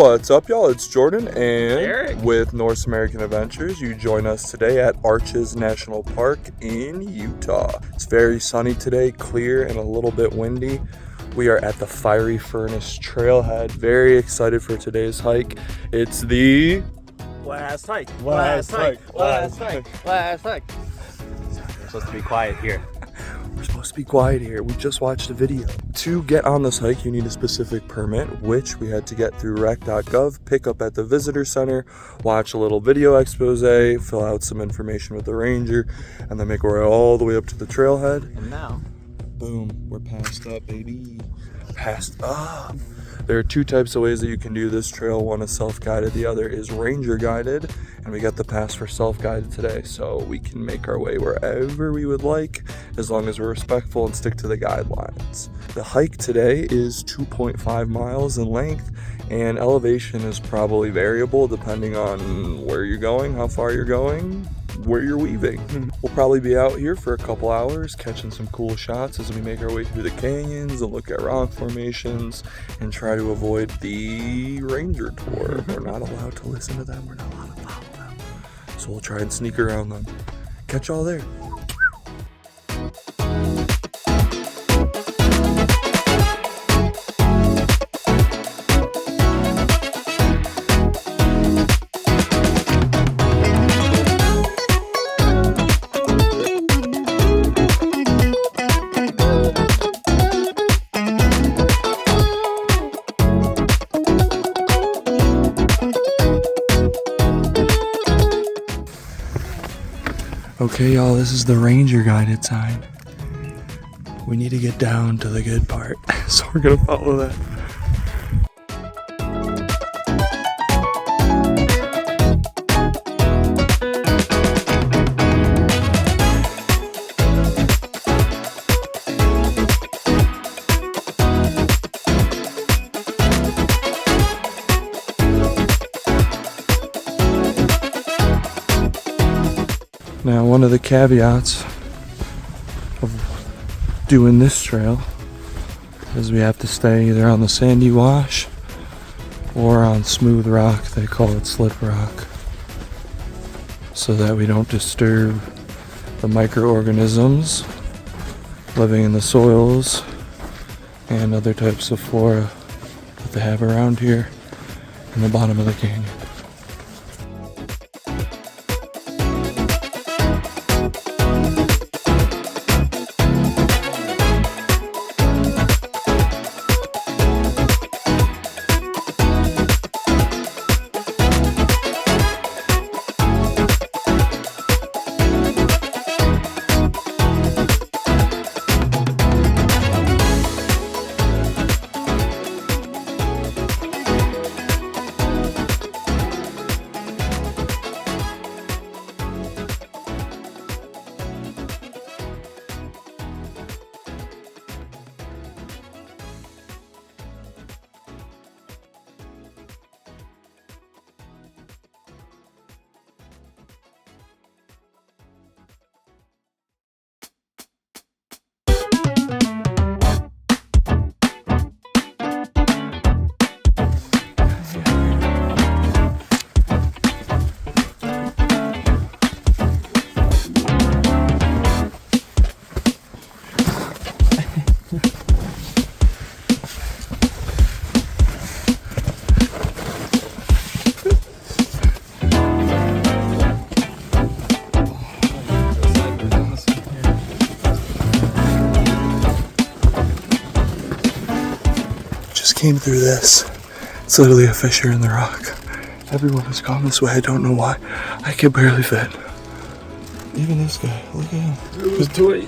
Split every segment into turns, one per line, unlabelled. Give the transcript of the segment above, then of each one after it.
What's up, y'all? It's Jordan and
Eric
with North American Adventures. You join us today at ARCHES National Park in Utah. It's very sunny today, clear and a little bit windy. We are at the Fiery Furnace Trailhead. Very excited for today's hike. It's the
last hike.
Last hike.
We're supposed to be quiet here.
We're supposed to be quiet here. We just watched a video. To get on this hike, you need a specific permit, which we had to get through rec.gov, pick up at the visitor center, watch a little video expose, fill out some information with the ranger, and then make our way all the way up to the trailhead.
And now,
boom, we're passed up, baby. Passed up. There are two types of ways that you can do this trail. One is self-guided, the other is ranger guided, and we got the pass for self-guided today, so we can make our way wherever we would like as long as we're respectful and stick to the guidelines. The hike today is 2.5 miles in length, and elevation is probably variable depending on where you're going, how far you're going, where you're weaving. We'll probably be out here for a couple hours catching some cool shots as we make our way through the canyons and look at rock formations and try to avoid the ranger tour. We're not allowed to listen to them, we're not allowed to follow them, so we'll try and sneak around them. Catch y'all there. Okay, y'all, this is the ranger guided sign. We need to get down to the good part, so we're gonna follow that. Now, one of the caveats of doing this trail is we have to stay either on the sandy wash or on smooth rock. They call it slip rock, so that we don't disturb the microorganisms living in the soils and other types of flora that they have around here in the bottom of the canyon. Came through this. It's literally a fissure in the rock. Everyone has gone this way. I don't know why. I can barely fit. Even this guy. Look at him.
it was too.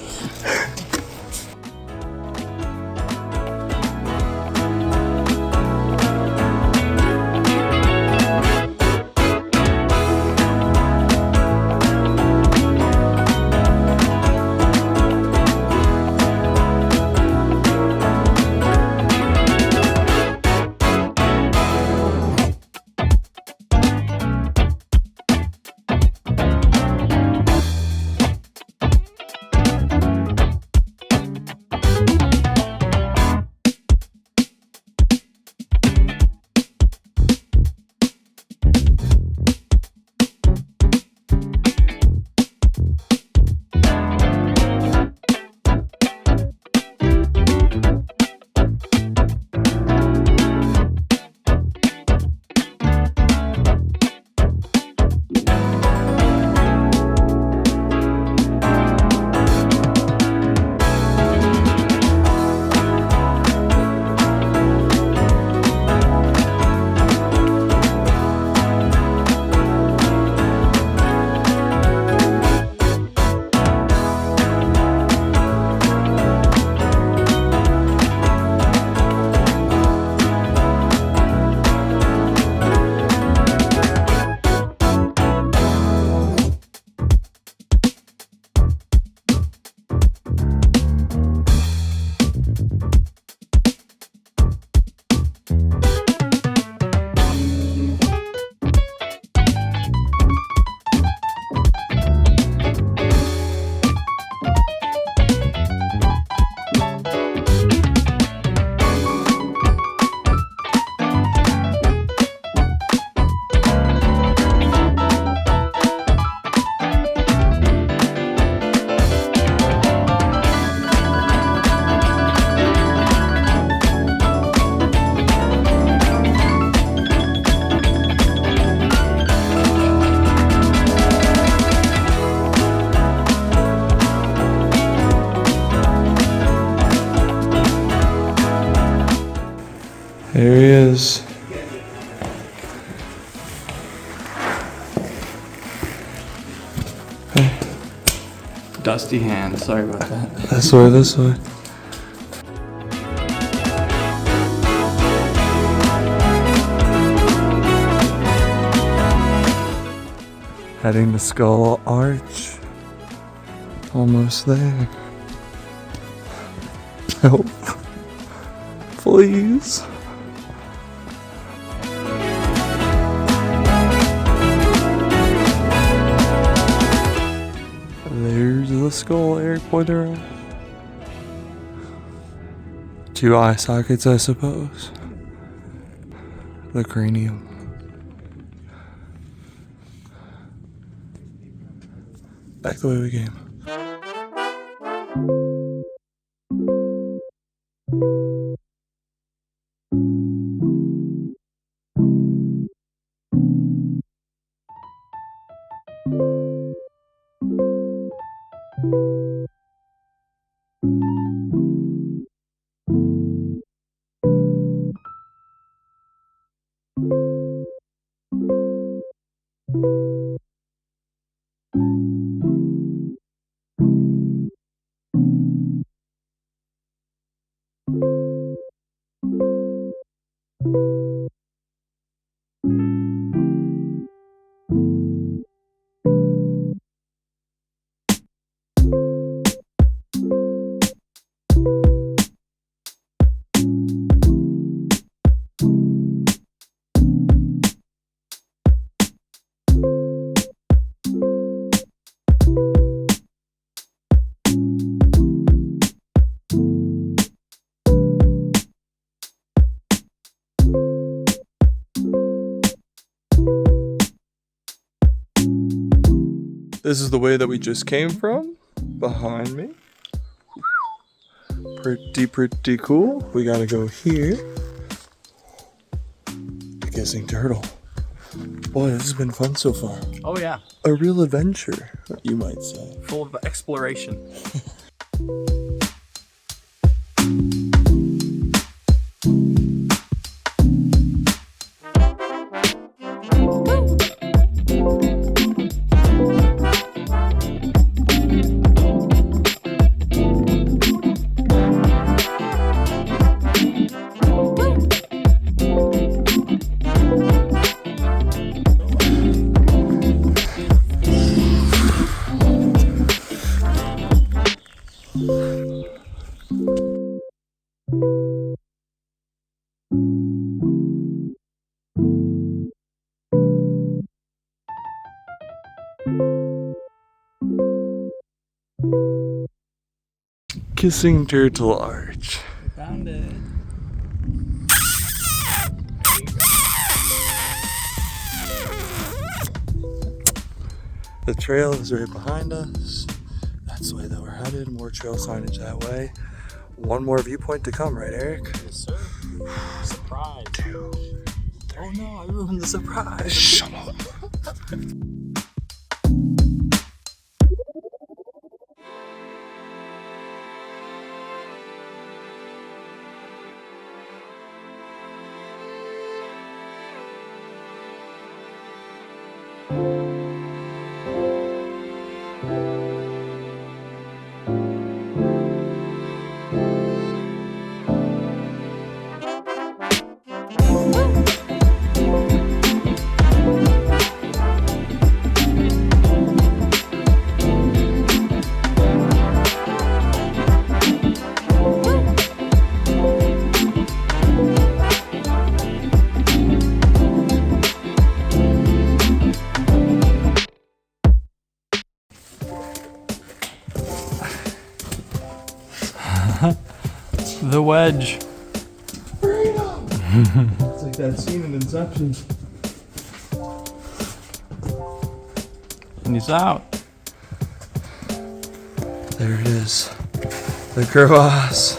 There he is.
Dusty hand, sorry about that.
This way, this way. Heading to Skull Arch. Almost there. Help. Please. There's the skull Eric pointed out. 2 eye sockets, I suppose. The cranium. Back the way we came. This is the way that we just came from, behind me. Pretty cool. We gotta go here. The Kissing Turtle. Boy, this has been fun so far.
Oh yeah,
A real adventure, you might say.
full of exploration.
Kissing Turtle Arch.
Found it.
The trail is right behind us. That's the way that we're headed. More trail signage that way. One more viewpoint to come, right, Eric?
Yes, sir. Surprise.
2, 3.
Oh no, I ruined the surprise.
Shut up.
The wedge.
It's like that scene in Inception.
And he's out.
There it is. The crevasse.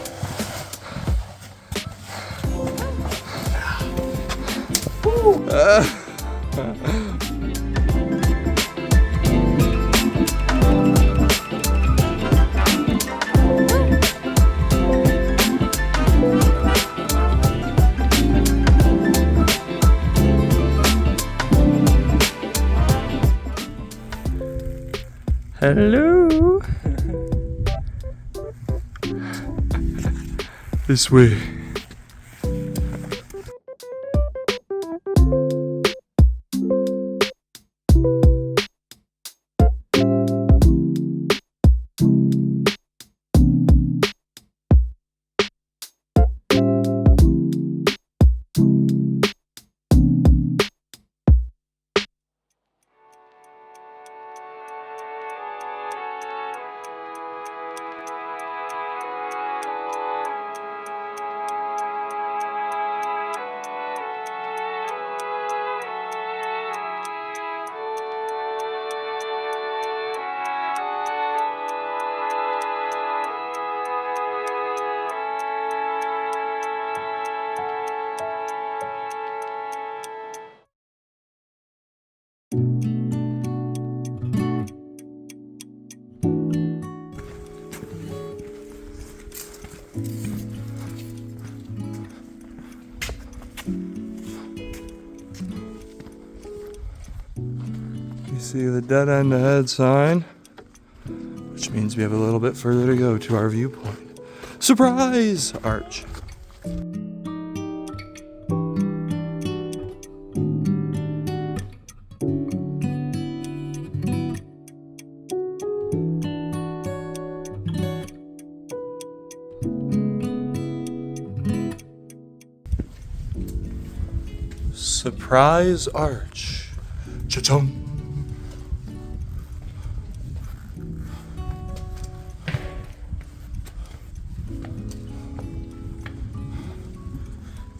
Hello.
This way. You see the dead end ahead sign, which means we have a little bit further to go to our viewpoint. Surprise! Arch. Surprise arch. Cha-chung.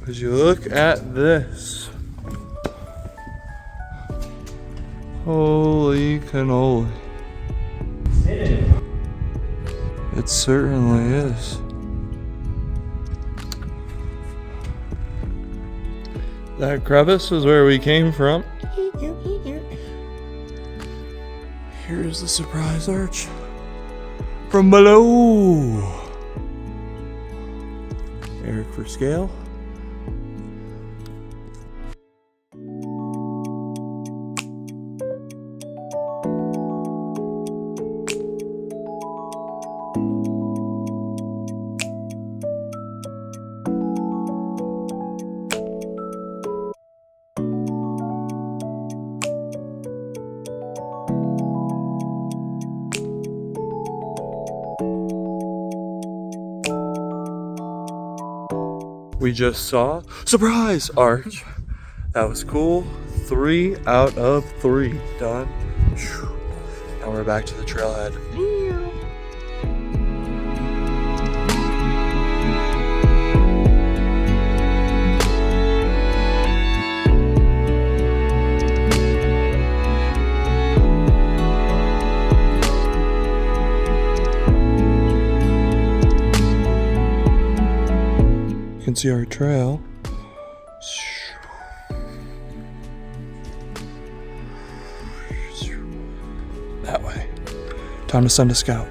As you look at this, holy cannoli. It certainly is. That crevice is where we came from. Here's the surprise arch from below. Eric for scale. We just saw surprise arch. That was cool. 3 out of 3 done. Now we're back to the trailhead. You can see our trail. That way. Time to send a scout.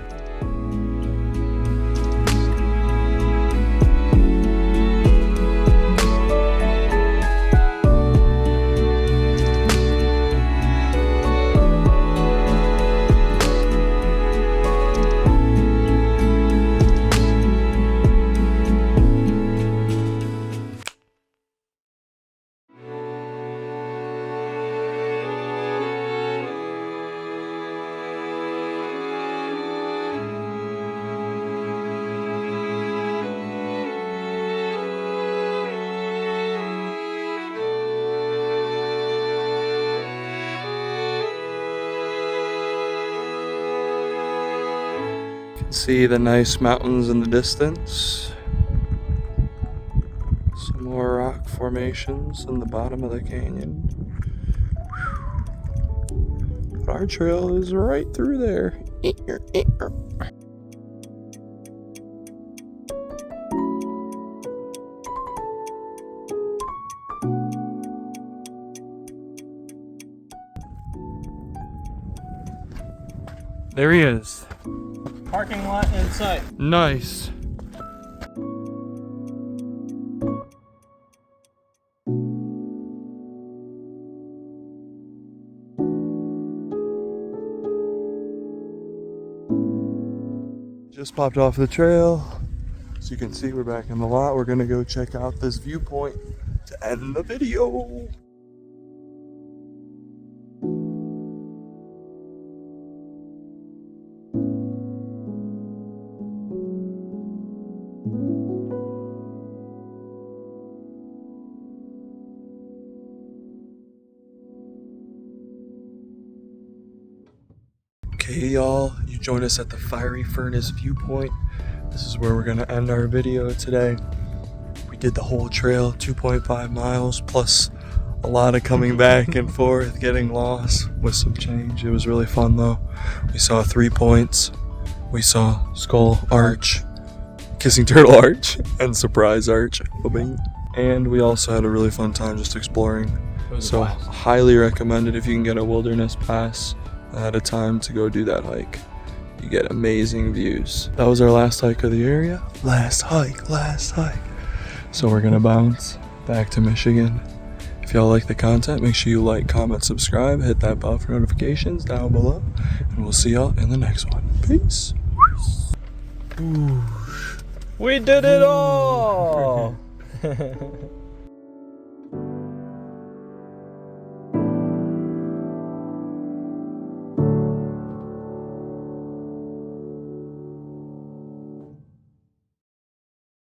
See the nice mountains in the distance. Some more rock formations in the bottom of the canyon. But our trail is right through there. There he is.
Parking lot in sight.
Nice. Just popped off the trail. So you can see we're back in the lot. We're gonna go check out this viewpoint to end the video. Okay, y'all, you joined us at the Fiery Furnace Viewpoint. This is where we're gonna end our video today. We did the whole trail, 2.5 miles, plus a lot of coming back and forth, getting lost with some change. It was really fun though. We saw 3 points. We saw Skull Arch, Kissing Turtle Arch, and Surprise Arch. And we also had a really fun time just exploring. So highly recommended if you can get a wilderness pass ahead of time to go do that hike. You get amazing views. That was our last hike of the area. Last hike. So we're gonna bounce back to Michigan. If y'all like the content, make sure you like, comment, subscribe, hit that bell for notifications down below, and we'll see y'all in the next one. Peace.
We did it all!